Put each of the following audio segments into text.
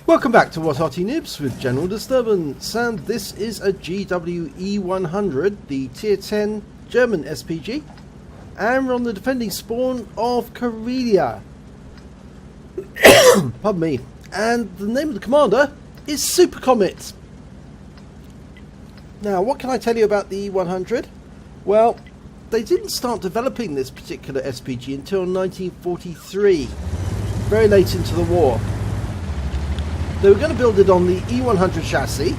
Welcome back to What Arty Noobs with General Disturbance, and this is a GW E100, the Tier 10 German SPG, and we're on the defending spawn of Karelia. Pardon me. And the name of the commander is SuperKomet. Now, what can I tell you about the E100? Well, they didn't start developing this particular SPG until 1943, very late into the war. They were going to build it on the E100 chassis,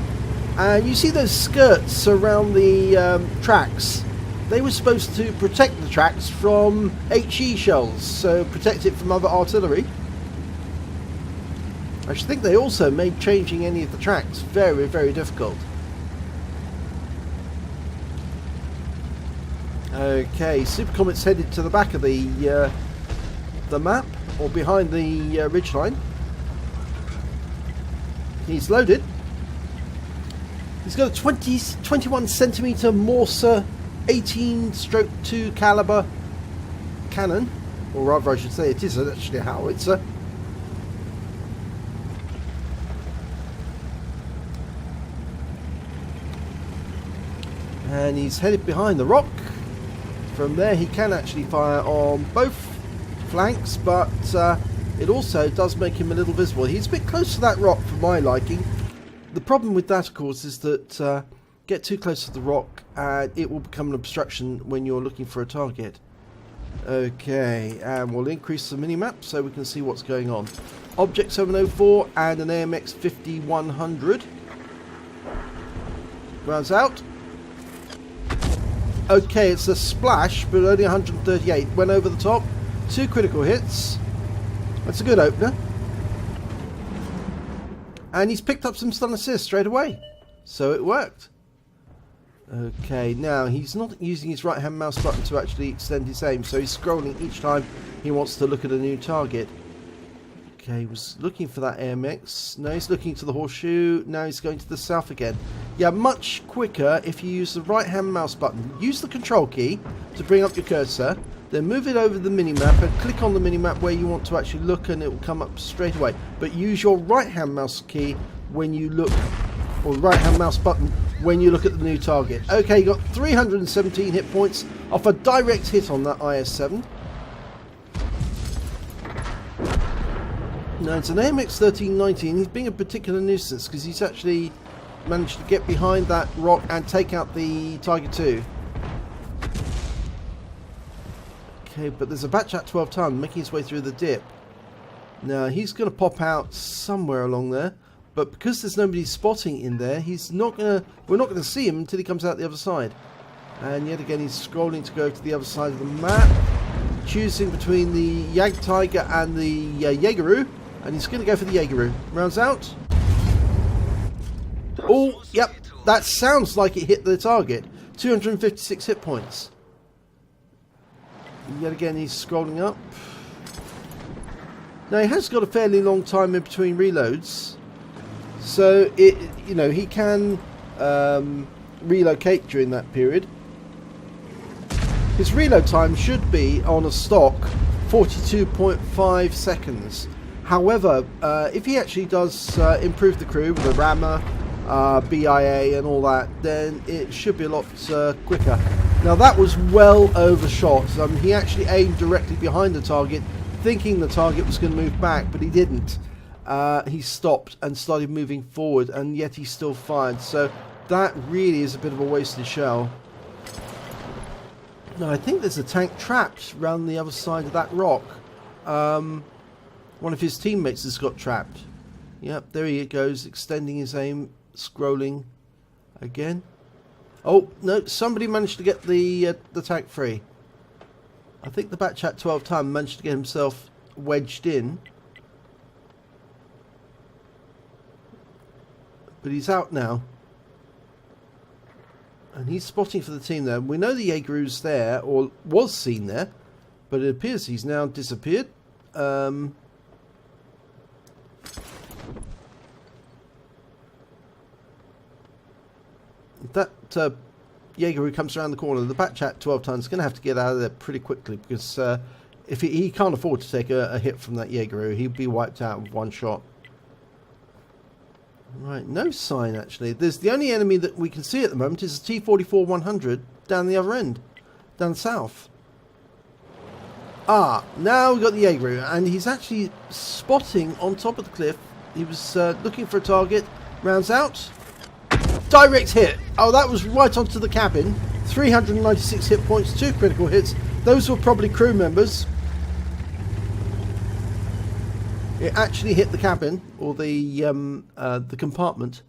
and you see those skirts around the tracks. They were supposed to protect the tracks from HE shells, so protect it from other artillery. I should think they also made changing any of the tracks very, very difficult. Okay, SuperKomet's headed to the back of the map, or behind the ridgeline. He's loaded. He's got a 21 centimeter Morse 18/2 caliber cannon, or rather I should say it is actually a howitzer. And he's headed behind the rock. From there he can actually fire on both flanks, but it also does make him a little visible. He's a bit close to that rock for my liking. The problem with that, of course, is that get too close to the rock and it will become an obstruction when you're looking for a target. Okay, and we'll increase the minimap so we can see what's going on. Object 704 and an AMX 5100. Rounds out. Okay, it's a splash, but only 138. Went over the top. 2 critical hits. That's a good opener. And he's picked up some stun assist straight away. So it worked. Okay, now he's not using his right hand mouse button to actually extend his aim, so he's scrolling each time he wants to look at a new target. Okay, he was looking for that AMX. Now he's looking to the horseshoe. Now he's going to the south again. Yeah, much quicker if you use the right hand mouse button. Use the control key to bring up your cursor. Then move it over the minimap and click on the minimap where you want to actually look, and it will come up straight away. But use your right hand mouse key when you look, or right hand mouse button when you look at the new target. Okay, you got 317 hit points off a direct hit on that IS-7. Now it's an AMX 1390, and he's being a particular nuisance because he's actually managed to get behind that rock and take out the Tiger II. Okay, but there's a batch at 12 ton making his way through the dip. Now he's going to pop out somewhere along there, but because there's nobody spotting in there, he's not going to. We're not going to see him until he comes out the other side. And yet again, he's scrolling to go to the other side of the map, choosing between the Tiger and the Jaegeru, and he's going to go for the Jaegeru. Rounds out. Oh, yep, that sounds like it hit the target. 256 hit points. Yet again, he's scrolling up. Now he has got a fairly long time in between reloads, so he can relocate during that period. His reload time should be on a stock 42.5 seconds. However, if he actually does improve the crew with a rammer, BIA and all that, then it should be a lot quicker. Now that was well overshot. He actually aimed directly behind the target, thinking the target was going to move back, but he didn't. He stopped and started moving forward, and yet he still fired. So that really is a bit of a wasted shell. Now I think there's a tank trapped around the other side of that rock. One of his teammates has got trapped. Yep, there he goes, extending his aim, scrolling again. Oh no, somebody managed to get the tank free. I think the batch at 12 ton managed to get himself wedged in, but he's out now, and he's spotting for the team there. We know the Jaegeru's there, or was seen there, but it appears he's now disappeared. That Jaegeru comes around the corner. The batch at 12 tons is going to have to get out of there pretty quickly, because if he can't afford to take a hit from that Jaegeru, he'll be wiped out with one shot. Right, no sign actually. There's the only enemy that we can see at the moment is the T-44-100 down the other end, down south. Ah, now we've got the Jaeger, and he's actually spotting on top of the cliff. He was looking for a target, rounds out, direct hit. Oh, that was right onto the cabin. 396 hit points, 2 critical hits. Those were probably crew members. It actually hit the cabin, or the compartment.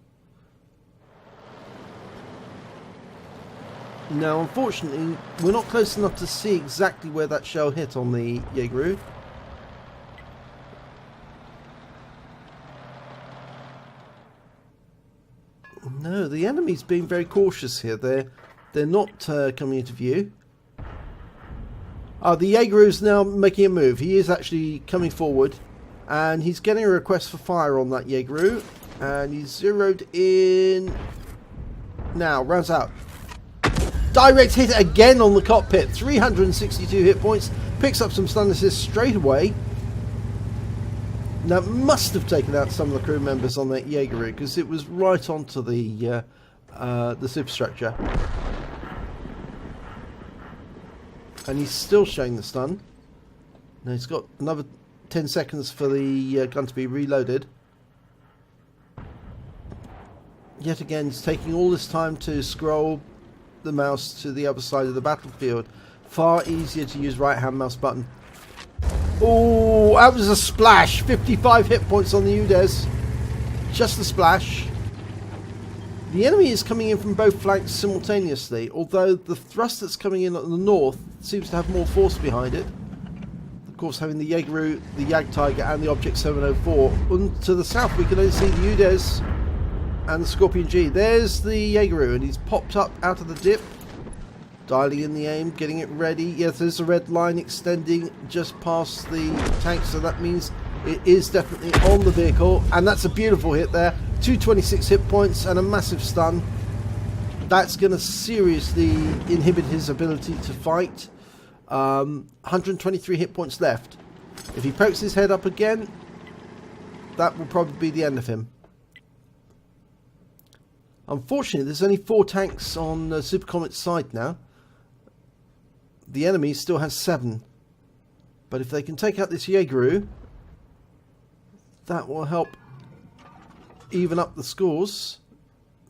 Now, unfortunately, we're not close enough to see exactly where that shell hit on the Jaeger. No, the enemy's being very cautious here. They're not coming into view. The Jaeger is now making a move. He is actually coming forward, and he's getting a request for fire on that Jaeger, and he's zeroed in. Now, rounds out. Direct hit again on the cockpit. 362 hit points. Picks up some stun assists straight away. Now, must have taken out some of the crew members on that Jaeger because it was right onto the superstructure. And he's still showing the stun. Now he's got another 10 seconds for the gun to be reloaded. Yet again, he's taking all this time to scroll the mouse to the other side of the battlefield. Far easier to use right-hand mouse button. Oh, that was a splash. 55 hit points on the UDES. Just a splash. The enemy is coming in from both flanks simultaneously, although the thrust that's coming in at the north seems to have more force behind it. Of course, having the Jaeger, the Jagdtiger, and the Object 704. And to the south, we can only see the UDES and the Scorpion G. There's the Jaeger, and he's popped up out of the dip. Dialing in the aim, getting it ready. Yes, there's a red line extending just past the tank, so that means it is definitely on the vehicle. And that's a beautiful hit there. 226 hit points and a massive stun. That's going to seriously inhibit his ability to fight. 123 hit points left. If he pokes his head up again, that will probably be the end of him. Unfortunately, there's only 4 tanks on SuperKomet's side now. The enemy still has 7. But if they can take out this Jaeger, that will help even up the scores.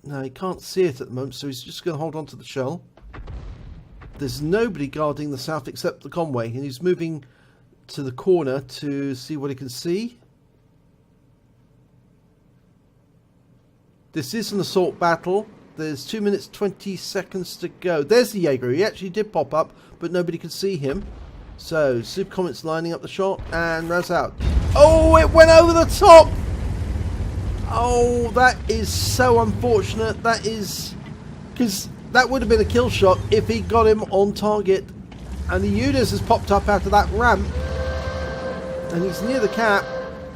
Now, he can't see it at the moment, so he's just going to hold on to the shell. There's nobody guarding the south except the convoy, and he's moving to the corner to see what he can see. This is an assault battle. There's 2 minutes 20 seconds to go. There's the Jaeger. He actually did pop up, but nobody could see him. So, SuperKomet's lining up the shot and rounds out. Oh, it went over the top! Oh, that is so unfortunate. That is... because that would have been a kill shot if he got him on target. And the UDES has popped up out of that ramp. And he's near the cap.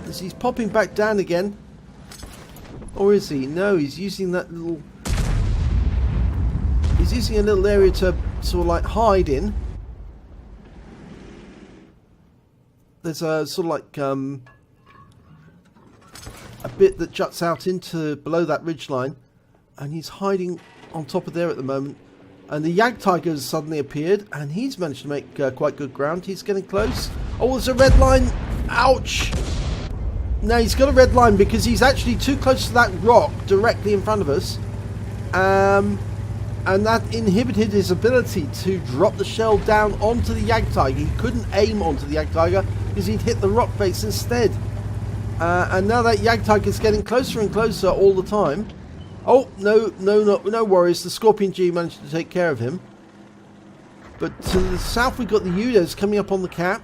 As he's popping back down again. Or is he? No, he's using that little... he's using a little area to sort of like hide in. There's a sort of like a bit that juts out into below that ridgeline, and he's hiding on top of there at the moment. And the Jagdtiger has suddenly appeared, and he's managed to make quite good ground. He's getting close. Oh, there's a red line. Ouch! No, he's got a red line because he's actually too close to that rock directly in front of us. And that inhibited his ability to drop the shell down onto the Jagdtiger. He couldn't aim onto the Jagdtiger because he'd hit the rock face instead. And now that Jagdtiger is getting closer and closer all the time. Oh, no worries. The Scorpion G managed to take care of him. But to the south, we've got the UDES coming up on the cap.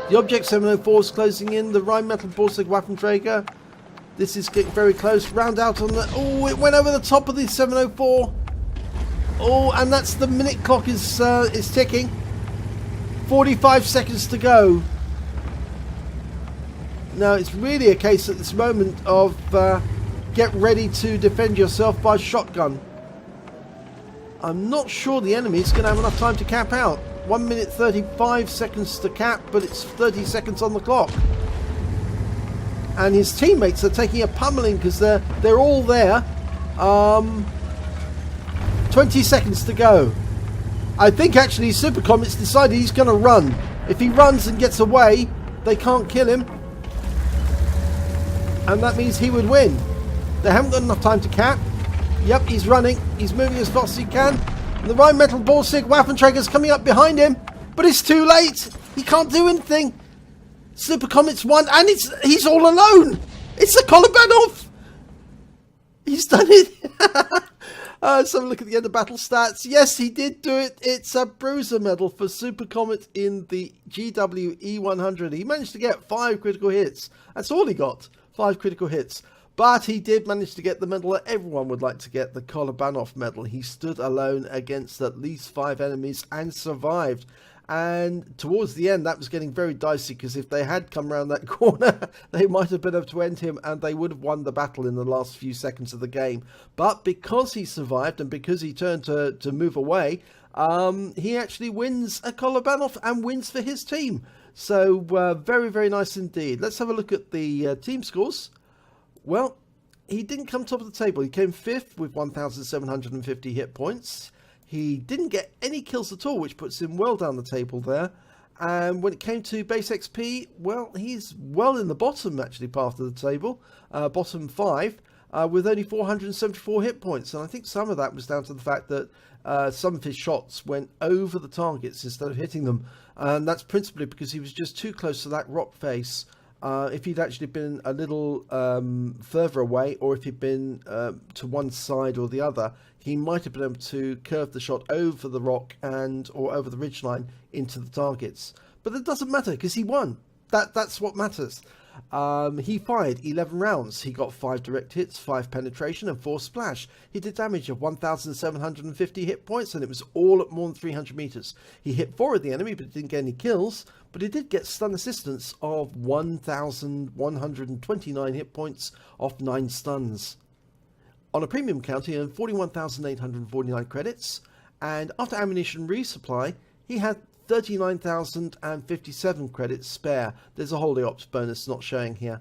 The Object 704 is closing in. The Rheinmetall Borsig Waffenträger. This is getting very close. Round out on the... oh, it went over the top of the 704. Oh, and that's the minute clock is ticking. 45 seconds to go. Now, it's really a case at this moment of get ready to defend yourself by shotgun. I'm not sure the enemy is going to have enough time to cap out. 1 minute 35 seconds to cap, but it's 30 seconds on the clock. and his teammates are taking a pummeling because they're all there. 20 seconds to go. I think actually SuperKomet's decided he's going to run. If he runs and gets away, they can't kill him, and that means he would win. They haven't got enough time to cap. Yep, he's running. He's moving as fast as he can. And the Rheinmetall Borsig Waffenträger's coming up behind him, but it's too late. He can't do anything. SuperKomet's won, and he's all alone. It's a Kolobanov. He's done it. Let's have a look at the end of battle stats. Yes, he did do it. It's a bruiser medal for SuperKomet in the GW E100. He managed to get 5 critical hits. That's all he got, 5 critical hits. But he did manage to get the medal that everyone would like to get, the Kolobanov Medal. He stood alone against at least 5 enemies and survived. And towards the end, that was getting very dicey, because if they had come around that corner, they might have been able to end him, and they would have won the battle in the last few seconds of the game. But because he survived, and because he turned to move away, he actually wins a Kolobanov and wins for his team. So very, very nice indeed. Let's have a look at the team scores. Well, he didn't come top of the table. He came 5th with 1,750 hit points. He didn't get any kills at all, which puts him well down the table there. And when it came to base XP, well, he's well in the bottom, actually, part of the table. Bottom 5, with only 474 hit points. And I think some of that was down to the fact that some of his shots went over the targets instead of hitting them. And that's principally because he was just too close to that rock face. If he'd actually been a little further away, or if he'd been to one side or the other, he might have been able to curve the shot over the rock or over the ridgeline into the targets. But it doesn't matter, because he won. That's what matters. He fired 11 rounds. He got 5 direct hits, 5 penetration, and 4 splash. He did damage of 1,750 hit points, and it was all at more than 300 meters. He hit 4 of the enemy, but didn't get any kills. But he did get stun assistance of 1,129 hit points off 9 stuns. On a premium count, he earned 41,849 credits, and after ammunition resupply, he had 39,057 credits spare. There's a Holy Ops bonus not showing here.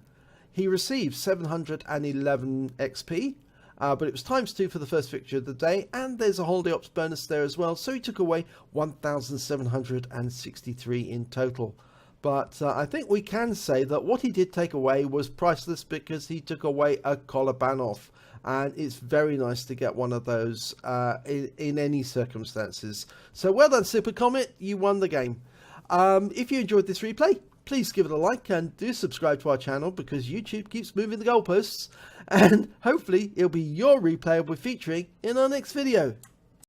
He received 711 XP, but it was ×2 for the first victory of the day, and there's a Holy Ops bonus there as well, so he took away 1,763 in total. But I think we can say that what he did take away was priceless, because he took away a Kolobanov. And it's very nice to get one of those in any circumstances. So well done, SuperKomet, you won the game. If you enjoyed this replay, please give it a like and do subscribe to our channel, because YouTube keeps moving the goalposts. And hopefully it'll be your replay we'll be featuring in our next video.